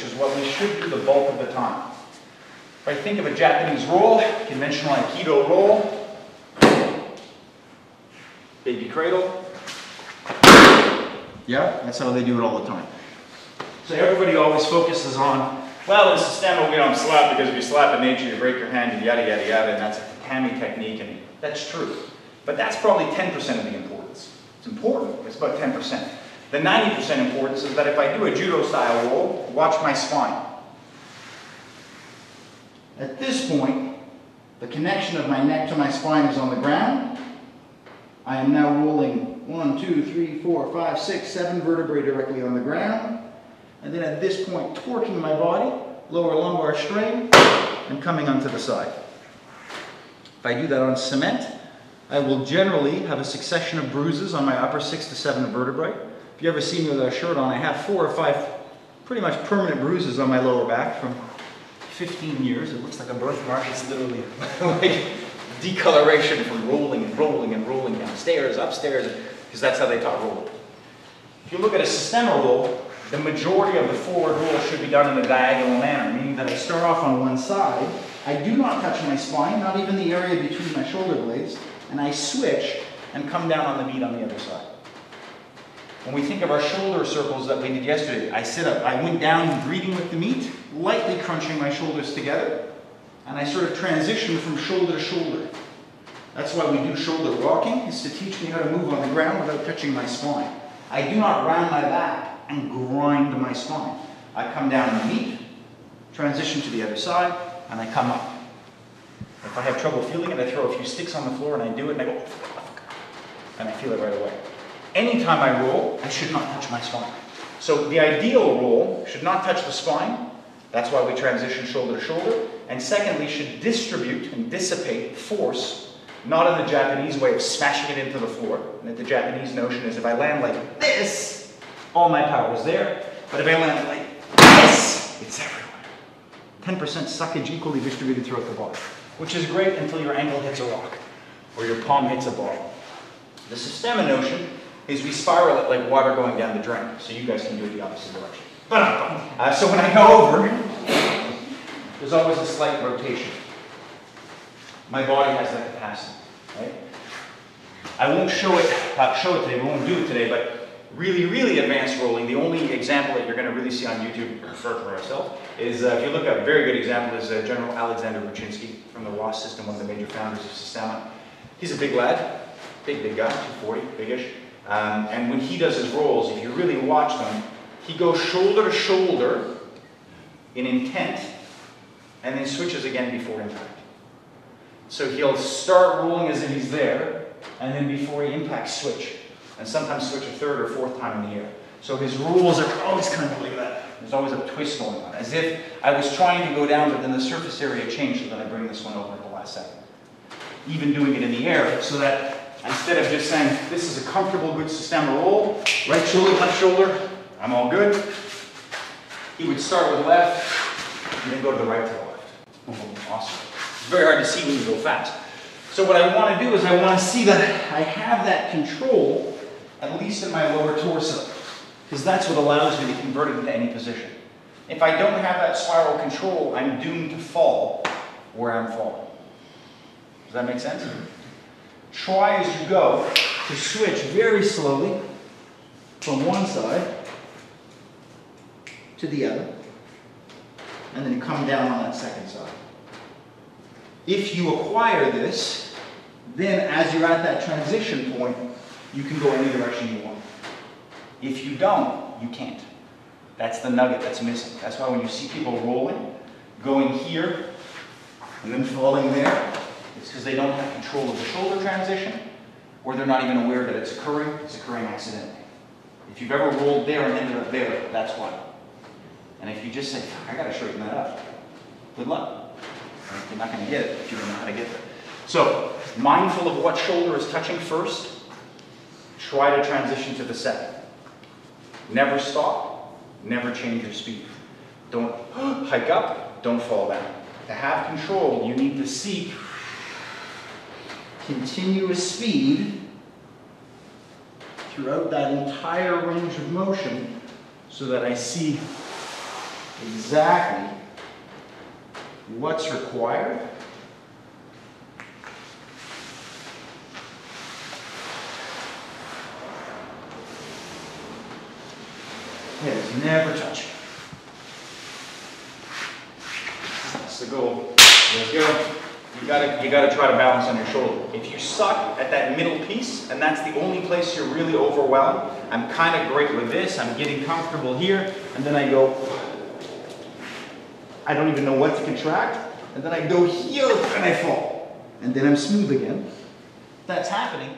which is what we should do the bulk of the time. If I think of a Japanese roll, conventional Aikido roll, baby cradle, yeah, that's how they do it all the time. So everybody always focuses on, well, in Sistema we don't slap because if you slap in nature you break your hand and yada yada yada, and that's a tatami technique, and that's true. But that's probably 10% of the importance. It's important, but it's about 10%. The 90% importance is that if I do a judo style roll, watch my spine. At this point, the connection of my neck to my spine is on the ground. I am now rolling 1, 2, 3, 4, 5, 6, 7 vertebrae directly on the ground. And then at this point, torquing my body, lower lumbar strain, and coming onto the side. If I do that on cement, I will generally have a succession of bruises on my upper 6 to 7 vertebrae. If you ever see me with a shirt on, I have 4 or 5 pretty much permanent bruises on my lower back from 15 years. It looks like a birthmark. It's literally like decoloration from rolling and rolling and rolling downstairs, upstairs, because that's how they taught rolling. If you look at a Sistema roll, the majority of the forward roll should be done in a diagonal manner, meaning that I start off on one side, I do not touch my spine, not even the area between my shoulder blades, and I switch and come down on the meat on the other side. When we think of our shoulder circles that we did yesterday, I sit up, I went down breathing with the meat, lightly crunching my shoulders together, and I sort of transition from shoulder to shoulder. That's why we do shoulder rocking, is to teach me how to move on the ground without touching my spine. I do not round my back and grind my spine. I come down on the meat, transition to the other side, and I come up. If I have trouble feeling it, I throw a few sticks on the floor and I do it and I go, and I feel it right away. Anytime I roll, I should not touch my spine. So the ideal roll should not touch the spine. That's why we transition shoulder to shoulder. And secondly, should distribute and dissipate force, not in the Japanese way of smashing it into the floor. And the Japanese notion is if I land like this, all my power is there. But if I land like this, it's everywhere. 10% suckage equally distributed throughout the body, which is great until your ankle hits a rock or your palm hits a ball. The Sistema notion is we spiral it like water going down the drain. So you guys can do it the opposite direction. So when I go over, there's always a slight rotation. My body has that capacity, right? I won't show it today, we won't do it today, but really, really advanced rolling, the only example that you're going to really see on YouTube, for ourselves, is if you look at a very good example is General Alexander Ruchinsky from the Ross system, one of the major founders of Sistema. He's a big lad, big guy, 240, biggish. And when he does his rolls, if you really watch them, he goes shoulder to shoulder in intent, and then switches again before impact. So he'll start rolling as if he's there, and then before he impacts, switch. And sometimes switch a third or fourth time in the air. So his rolls are always kind of like that. There's always a twist going on, as if I was trying to go down, but then the surface area changed, so that I bring this one over at the last second. Even doing it in the air, so that instead of just saying, this is a comfortable, good Sistema roll, right shoulder, left shoulder, I'm all good. He would start with left, and then go to the right to the left. Oh, awesome. It's very hard to see when you go fast. So what I want to do is I want to see that I have that control, at least in my lower torso, because that's what allows me to convert it into any position. If I don't have that spiral control, I'm doomed to fall where I'm falling. Does that make sense? Try as you go to switch very slowly from one side to the other, and then come down on that second side. If you acquire this, then as you're at that transition point, you can go any direction you want. If you don't, you can't. That's the nugget that's missing. That's why when you see people rolling, going here, and then falling there, it's because they don't have control of the shoulder transition, or they're not even aware that it's occurring accidentally. If you've ever rolled there and ended up there, that's why. And if you just say, I gotta straighten that up, good luck. You're not gonna get it if you don't know how to get there. So, mindful of what shoulder is touching first, try to transition to the second. Never stop, never change your speed. Don't hike up, don't fall down. To have control, you need to seek continuous speed throughout that entire range of motion so that I see exactly what's required. Head is never touching. That's the goal. Let's go. You gotta try to balance on your shoulder. If you suck at that middle piece, and that's the only place you're really overwhelmed, I'm kind of great with this. I'm getting comfortable here, and then I go, I don't even know what to contract, and then I go here and I fall. And then I'm smooth again. That's happening.